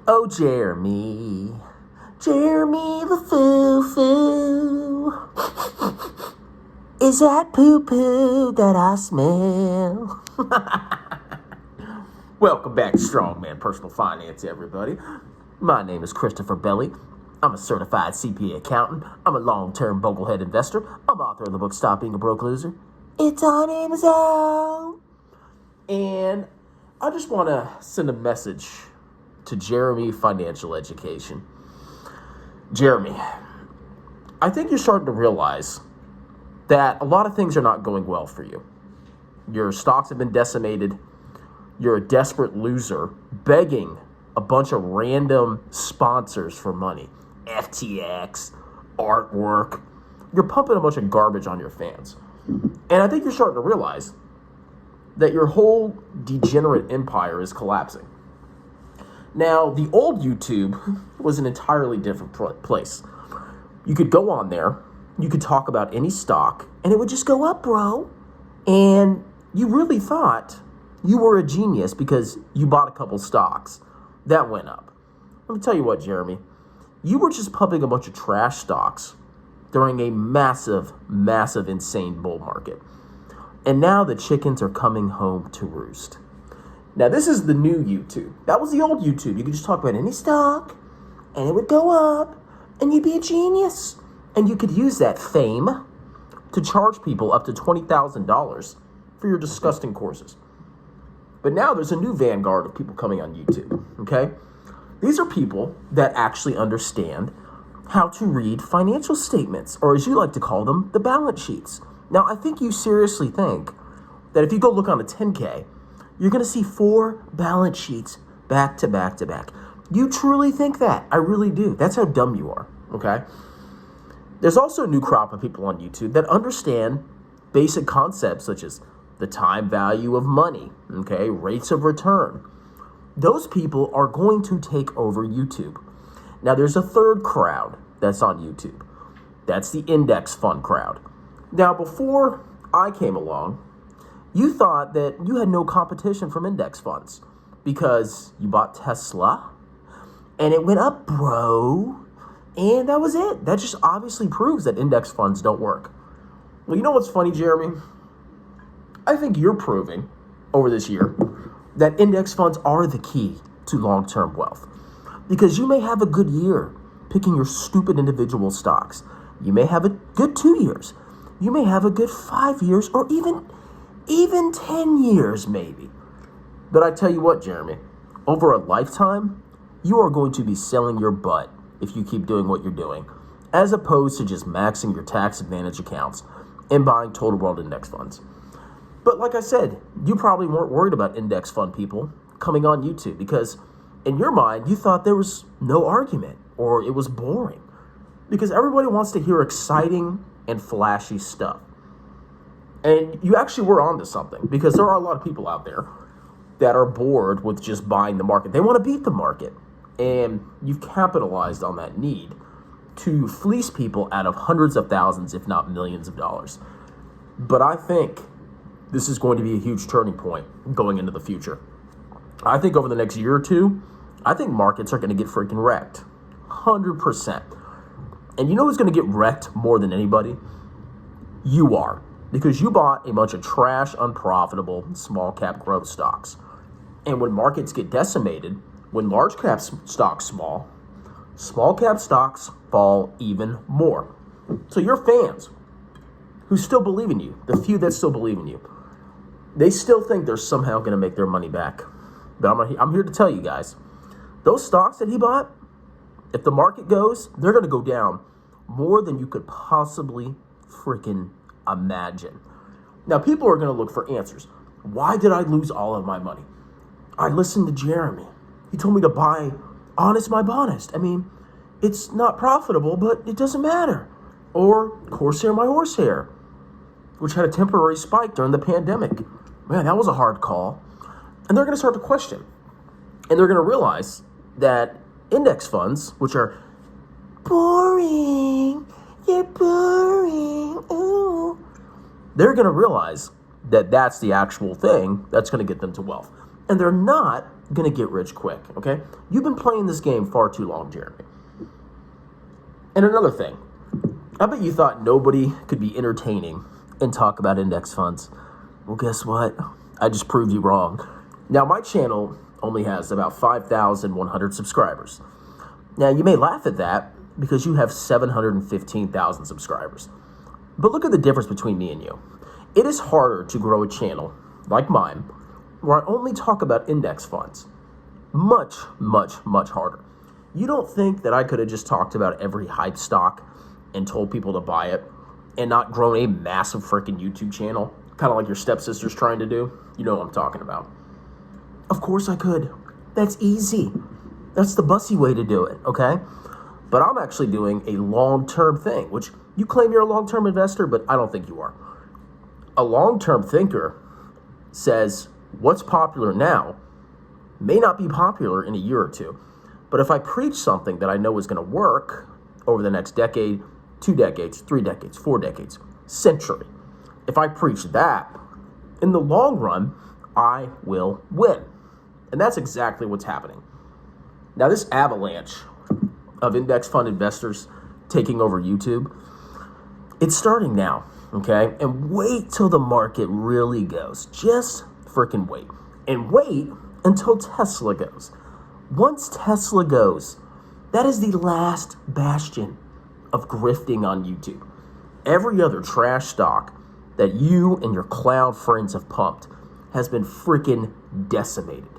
Oh, Jeremy, Jeremy the foo-foo. Is that poo-poo that I smell? Welcome back to Strongman Personal Finance, everybody. My name is Christopher Belly. I'm a certified CPA accountant. I'm a long-term boglehead investor. I'm author of the book Stop Being a Broke Loser. It's on Amazon. And I just want to send a message to Jeremy Financial Education. Jeremy, I think you're starting to realize that a lot of things are not going well for you. Your stocks have been decimated. You're a desperate loser begging a bunch of random sponsors for money. FTX, artwork. You're pumping a bunch of garbage on your fans. And I think you're starting to realize that your whole degenerate empire is collapsing. Now, the old YouTube was an entirely different place. You could go on there, you could talk about any stock, and it would just go up, bro. And you really thought you were a genius because you bought a couple stocks that went up. Let me tell you what, Jeremy. You were just pumping a bunch of trash stocks during a massive, insane bull market. And now the chickens are coming home to roost. Now, this is the new YouTube. That was the old YouTube. You could just talk about any stock, and it would go up, and you'd be a genius. And you could use that fame to charge people up to $20,000 for your disgusting courses. But now there's a new vanguard of people coming on YouTube, okay? These are people that actually understand how to read financial statements, or as you like to call them, the balance sheets. Now, I think you seriously think that if you go look on a 10K, you're going to see 4 balance sheets back to back to back. You truly think that? I really do. That's how dumb you are, okay? There's also a new crop of people on YouTube that understand basic concepts such as the time value of money, okay, rates of return. Those people are going to take over YouTube. Now, there's a third crowd that's on YouTube. That's the index fund crowd. Now, before I came along, you thought that you had no competition from index funds because you bought Tesla and it went up, bro. And that was it. That just obviously proves that index funds don't work. Well, you know what's funny, Jeremy? I think you're proving over this year that index funds are the key to long-term wealth. Because you may have a good year picking your stupid individual stocks. You may have a good 2 years. You may have a good 5 years or even 10 years maybe. But I tell you what, Jeremy, over a lifetime, you are going to be selling your butt if you keep doing what you're doing, as opposed to just maxing your tax advantage accounts and buying total world index funds. But like I said, you probably weren't worried about index fund people coming on YouTube because in your mind, you thought there was no argument or it was boring because everybody wants to hear exciting and flashy stuff. And you actually were onto something because there are a lot of people out there that are bored with just buying the market. They want to beat the market. And you've capitalized on that need to fleece people out of hundreds of thousands, if not millions of dollars. But I think this is going to be a huge turning point going into the future. I think over the next year or two, I think markets are going to get freaking wrecked. 100%. And you know who's going to get wrecked more than anybody? You are. Because you bought a bunch of trash, unprofitable, small cap growth stocks. And when markets get decimated, when large cap stocks fall, small cap stocks fall even more. So your fans who still believe in you, the few that still believe in you, they still think they're somehow going to make their money back. But I'm here to tell you guys, those stocks that he bought, if the market goes, they're going to go down more than you could possibly freaking imagine. Now, people are going to look for answers. Why did I lose all of my money? I listened to Jeremy. He told me to buy Honest My Bonest. I mean, it's not profitable, but it doesn't matter. Or Corsair My Horsehair, which had a temporary spike during the pandemic. Man, that was a hard call. And they're going to start to question. And they're going to realize that index funds, which are boring, you're boring, ooh. They're going to realize that that's the actual thing that's going to get them to wealth. And they're not gonna get rich quick, okay? You've been playing this game far too long, Jeremy. And another thing, I bet you thought nobody could be entertaining and talk about index funds. Well, guess what? I just proved you wrong. Now, my channel only has about 5,100 subscribers. Now, you may laugh at that because you have 715,000 subscribers. But look at the difference between me and you. It is harder to grow a channel like mine where I only talk about index funds. Much, much, much harder. You don't think that I could have just talked about every hype stock and told people to buy it and not grown a massive freaking YouTube channel, kind of like your stepsister's trying to do? You know what I'm talking about. Of course I could. That's easy. That's the bussy way to do it, okay? But I'm actually doing a long-term thing, which you claim you're a long-term investor, but I don't think you are. A long-term thinker says what's popular now may not be popular in a year or two. But if I preach something that I know is going to work over the next decade, 2 decades, 3 decades, 4 decades, century, if I preach that, in the long run, I will win. And that's exactly what's happening. Now, this avalanche of index fund investors taking over YouTube, it's starting now, okay? And wait till the market really goes. Just freaking wait. And wait until Tesla goes. Once Tesla goes, that is the last bastion of grifting on YouTube. Every other trash stock that you and your clown friends have pumped has been freaking decimated.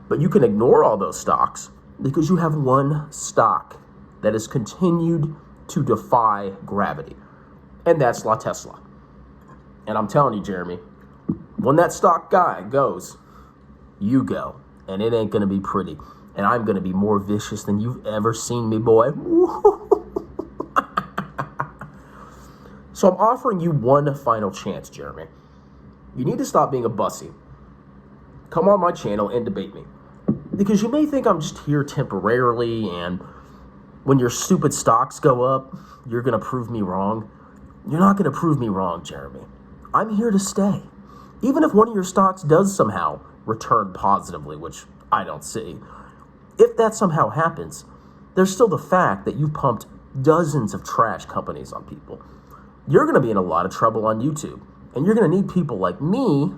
But you can ignore all those stocks because you have one stock that has continued to defy gravity. And that's La Tesla. And I'm telling you, Jeremy, when that stock guy goes, you go. And it ain't going to be pretty. And I'm going to be more vicious than you've ever seen me, boy. So I'm offering you one final chance, Jeremy. You need to stop being a bussy. Come on my channel and debate me. Because you may think I'm just here temporarily, and when your stupid stocks go up, you're going to prove me wrong. You're not going to prove me wrong, Jeremy. I'm here to stay. Even if one of your stocks does somehow return positively, which I don't see, if that somehow happens, there's still the fact that you've pumped dozens of trash companies on people. You're going to be in a lot of trouble on YouTube, and you're going to need people like me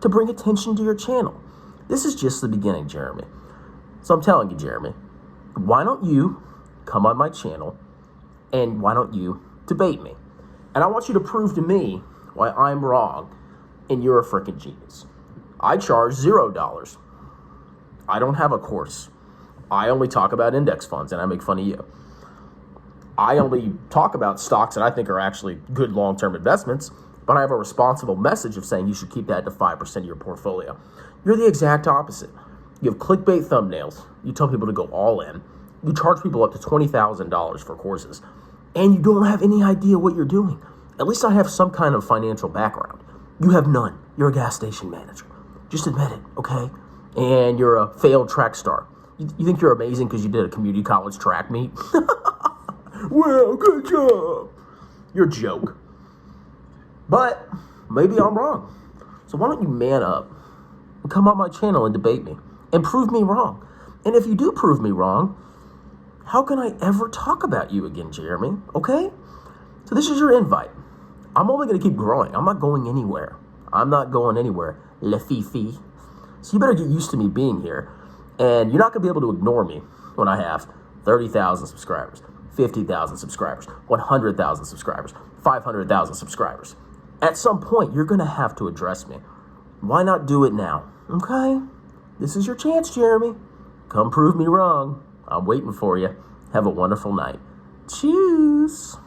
to bring attention to your channel. This is just the beginning, Jeremy. So I'm telling you, Jeremy, why don't you come on my channel, and why don't you debate me? And I want you to prove to me why I'm wrong and you're a freaking genius. I charge $0. I don't have a course. I only talk about index funds, and I make fun of you. I only talk about stocks that I think are actually good long-term investments, but I have a responsible message of saying you should keep that to 5% of your portfolio. You're the exact opposite. You have clickbait thumbnails. You tell people to go all in. You charge people up to $20,000 for courses, and you don't have any idea what you're doing. At least I have some kind of financial background. You have none. You're a gas station manager. Just admit it, okay? And you're a failed track star. You think you're amazing because you did a community college track meet? Well, good job. You're a joke. But maybe I'm wrong. So why don't you man up and come on my channel and debate me and prove me wrong? And if you do prove me wrong, how can I ever talk about you again, Jeremy? Okay? So this is your invite. I'm only going to keep growing. I'm not going anywhere. I'm not going anywhere. Le fifi. So you better get used to me being here. And you're not going to be able to ignore me when I have 30,000 subscribers, 50,000 subscribers, 100,000 subscribers, 500,000 subscribers. At some point, you're going to have to address me. Why not do it now? Okay? This is your chance, Jeremy. Come prove me wrong. I'm waiting for you. Have a wonderful night. Cheers.